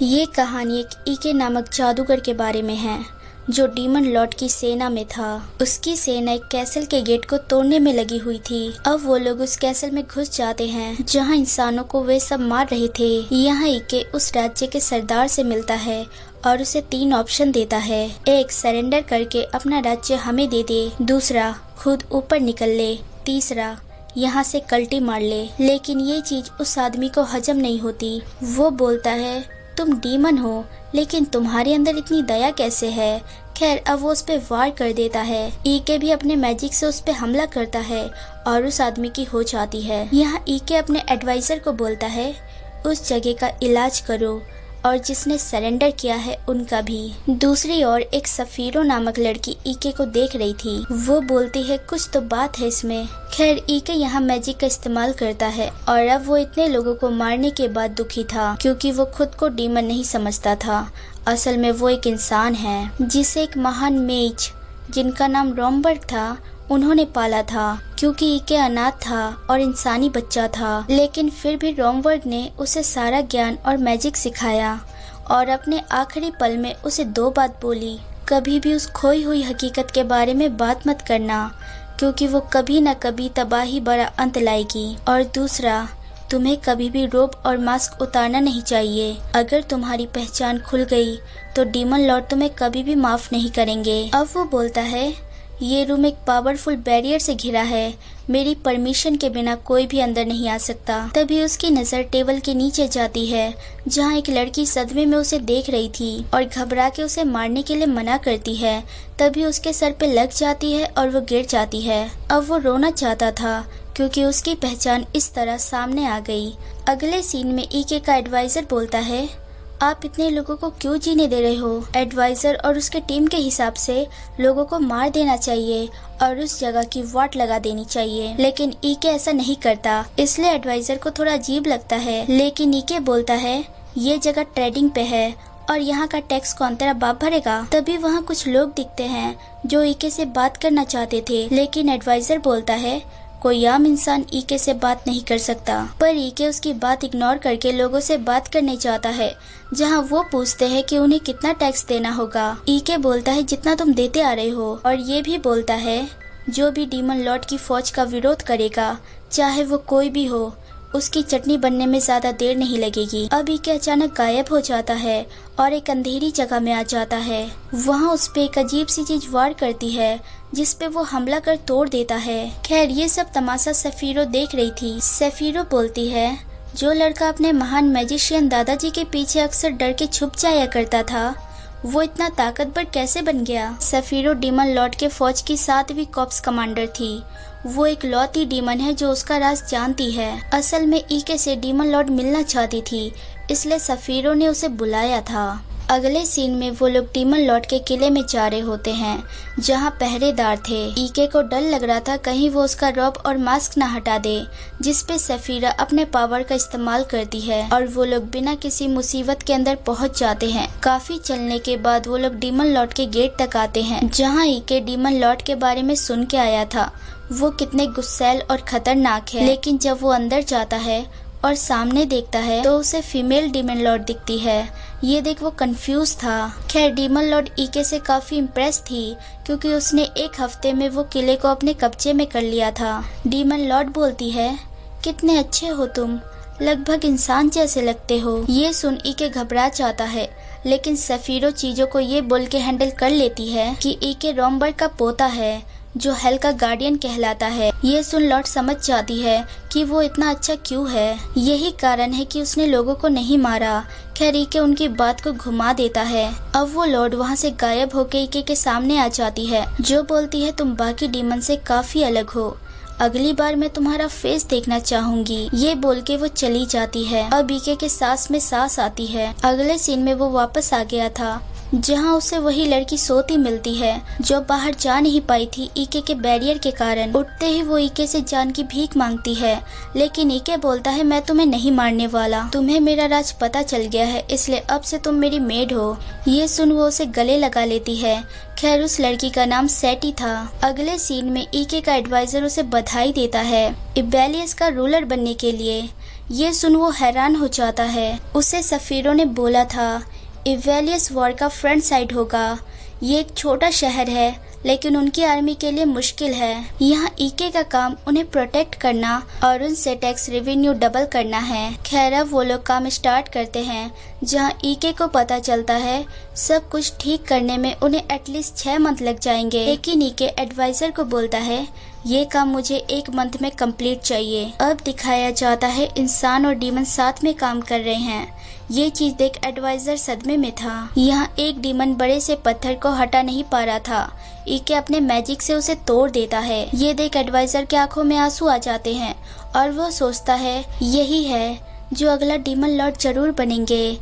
ये कहानी एक ईके नामक जादूगर के बारे में है जो डीमन लॉर्ड की सेना में था। उसकी सेना एक कैसल के गेट को तोड़ने में लगी हुई थी। अब वो लोग उस कैसल में घुस जाते हैं जहाँ इंसानों को वे सब मार रहे थे। यहाँ ईके उस राज्य के सरदार से मिलता है और उसे 3 ऑप्शन देता है। 1, सरेंडर करके अपना राज्य हमें दे दे। दूसरा, खुद ऊपर निकल ले। तीसरा, यहाँ से कल्टी मार ले। लेकिन ये चीज उस आदमी को हजम नहीं होती। वो बोलता है, तुम डीमन हो लेकिन तुम्हारे अंदर इतनी दया कैसे है। खैर, अब वो उस पे वार कर देता है। ईके भी अपने मैजिक से उस पे हमला करता है और उस आदमी की हो जाती है। यहाँ ईके अपने एडवाइजर को बोलता है, उस जगह का इलाज करो और जिसने सरेंडर किया है उनका भी। दूसरी ओर एक सफीरो नामक लड़की ईके को देख रही थी। वो बोलती है, कुछ तो बात है इसमें। खैर, ईके यहाँ मैजिक का इस्तेमाल करता है और अब वो इतने लोगों को मारने के बाद दुखी था क्योंकि वो खुद को डीमन नहीं समझता था। असल में वो एक इंसान है जिसे एक महान मेज जिनका नाम रोमबर्ग था उन्होंने पाला था। क्योंकि ईके अनाथ था और इंसानी बच्चा था, लेकिन फिर भी रोमबर्ग ने उसे सारा ज्ञान और मैजिक सिखाया और अपने आखिरी पल में उसे 2 बात बोली, कभी भी उस खोई हुई हकीकत के बारे में बात मत करना क्योंकि वो कभी न कभी तबाही बड़ा अंत लाएगी। और दूसरा, तुम्हें कभी भी रोब और मास्क उतारना नहीं चाहिए। अगर तुम्हारी पहचान खुल गई तो डीमन लॉर्ड तुम्हें कभी भी माफ नहीं करेंगे। अब वो बोलता है, ये रूम एक पावरफुल बैरियर से घिरा है। मेरी परमिशन के बिना कोई भी अंदर नहीं आ सकता। तभी उसकी नजर टेबल के नीचे जाती है जहाँ एक लड़की सदमे में उसे देख रही थी और घबरा के उसे मारने के लिए मना करती है। तभी उसके सर पे लग जाती है और वो गिर जाती है। अब वो रोना चाहता था क्योंकि उसकी पहचान इस तरह सामने आ गई। अगले सीन में ईके का एडवाइजर बोलता है, आप इतने लोगों को क्यों जीने दे रहे हो। एडवाइजर और उसके टीम के हिसाब से लोगों को मार देना चाहिए और उस जगह की वाट लगा देनी चाहिए, लेकिन ईके ऐसा नहीं करता। इसलिए एडवाइजर को थोड़ा अजीब लगता है। लेकिन ईके बोलता है, ये जगह ट्रेडिंग पे है और यहाँ का टैक्स कौन तेरा बाप भरेगा। तभी वहाँ कुछ लोग दिखते हैं जो ईके से बात करना चाहते थे, लेकिन एडवाइजर बोलता है, कोई आम इंसान ईके से बात नहीं कर सकता। पर ईके उसकी बात इग्नोर करके लोगों से बात करने चाहता है जहां वो पूछते हैं कि उन्हें कितना टैक्स देना होगा। ईके बोलता है, जितना तुम देते आ रहे हो। और ये भी बोलता है, जो भी डीमन लॉर्ड की फौज का विरोध करेगा, चाहे वो कोई भी हो, उसकी चटनी बनने में ज्यादा देर नहीं लगेगी। अब ईके अचानक गायब हो जाता है और एक अंधेरी जगह में आ जाता है। वहाँ उस पे एक अजीब सी चीज वार करती है जिस पे वो हमला कर तोड़ देता है। खैर, ये सब तमाशा सफीरो देख रही थी। सफीरो बोलती है, जो लड़का अपने महान मैजिशियन दादाजी के पीछे अक्सर डर के छुप जाया करता था, वो इतना ताकतवर कैसे बन गया। सफीरो डीमन लॉर्ड के फौज की 7वीं कॉर्प्स कमांडर थी। वो एक लौती डीमन है जो उसका राज जानती है। असल में ईके से डीमन लॉर्ड मिलना चाहती थी, इसलिए सफीरो ने उसे बुलाया था। अगले सीन में वो लोग डीमन लॉर्ड के किले में जा रहे होते हैं जहाँ पहरेदार थे। ईके को डर लग रहा था कहीं वो उसका रॉब और मास्क न हटा दे, जिसपे सफीरा अपने पावर का इस्तेमाल करती है और वो लोग बिना किसी मुसीबत के अंदर पहुँच जाते हैं। काफी चलने के बाद वो लोग डीमन लॉर्ड के गेट तक आते हैं जहाँ ईके डीमन लॉर्ड के बारे में सुन के आया था। वो कितने गुस्सैल और खतरनाक है। लेकिन जब वो अंदर जाता है और सामने देखता है तो उसे फीमेल डीमन लॉर्ड दिखती है। ये देख वो कंफ्यूज था। खैर, डीमन लॉर्ड ईके से काफी इम्प्रेस थी क्योंकि उसने 1 हफ्ते में वो किले को अपने कब्जे में कर लिया था। डीमन लॉर्ड बोलती है, कितने अच्छे हो तुम, लगभग इंसान जैसे लगते हो। ये सुन ईके घबरा जाता है, लेकिन सफीरो चीजों को ये बोल के हैंडल कर लेती है कि ईके रोमबर्ग का पोता है जो हेल का गार्डियन कहलाता है। ये सुन लॉर्ड समझ जाती है कि वो इतना अच्छा क्यों है। यही कारण है कि उसने लोगों को नहीं मारा। खैर, ईके उनकी बात को घुमा देता है। अब वो लॉर्ड वहाँ से गायब होकर ईके के सामने आ जाती है, जो बोलती है, तुम बाकी डीमन से काफी अलग हो, अगली बार मैं तुम्हारा फेस देखना चाहूंगी। ये बोल के वो चली जाती है। अब ईके के सांस में सांस आती है। अगले सीन में वो वापस आ गया था जहाँ उसे वही लड़की सोती मिलती है जो बाहर जा नहीं पाई थी ईके के बैरियर के कारण। उठते ही वो ईके से जान की भीख मांगती है, लेकिन ईके बोलता है, मैं तुम्हें नहीं मारने वाला, तुम्हें मेरा राज पता चल गया है, इसलिए अब से तुम मेरी मेड हो। ये सुन वो उसे गले लगा लेती है। खैर, उस लड़की का नाम सेटी था। अगले सीन में ईके का एडवाइजर उसे बधाई देता है इबेलियस का रूलर बनने के लिए। ये सुन वो हैरान हो जाता है। उसे सफीरो ने बोला था इवेलियस वॉर का फ्रंट साइड होगा। ये एक छोटा शहर है लेकिन उनकी आर्मी के लिए मुश्किल है। यहाँ ईके का काम उन्हें प्रोटेक्ट करना और उनसे टैक्स रेवेन्यू डबल करना है। खैर अब वो लोग काम स्टार्ट करते हैं जहाँ ईके को पता चलता है सब कुछ ठीक करने में उन्हें एटलीस्ट 6 मंथ लग जाएंगे। लेकिन ईके एडवाइजर को बोलता है ये काम मुझे 1 मंथ में कंप्लीट चाहिए। अब दिखाया जाता है इंसान और डीमन साथ में काम कर रहे हैं। ये चीज देख एडवाइजर सदमे में था। यहाँ एक डीमन बड़े से पत्थर को हटा नहीं पा रहा था। ईके अपने मैजिक से उसे तोड़ देता है। ये देख एडवाइजर के आंखों में आंसू आ जाते हैं और वो सोचता है यही है जो अगला डीमन लॉर्ड जरूर बनेंगे।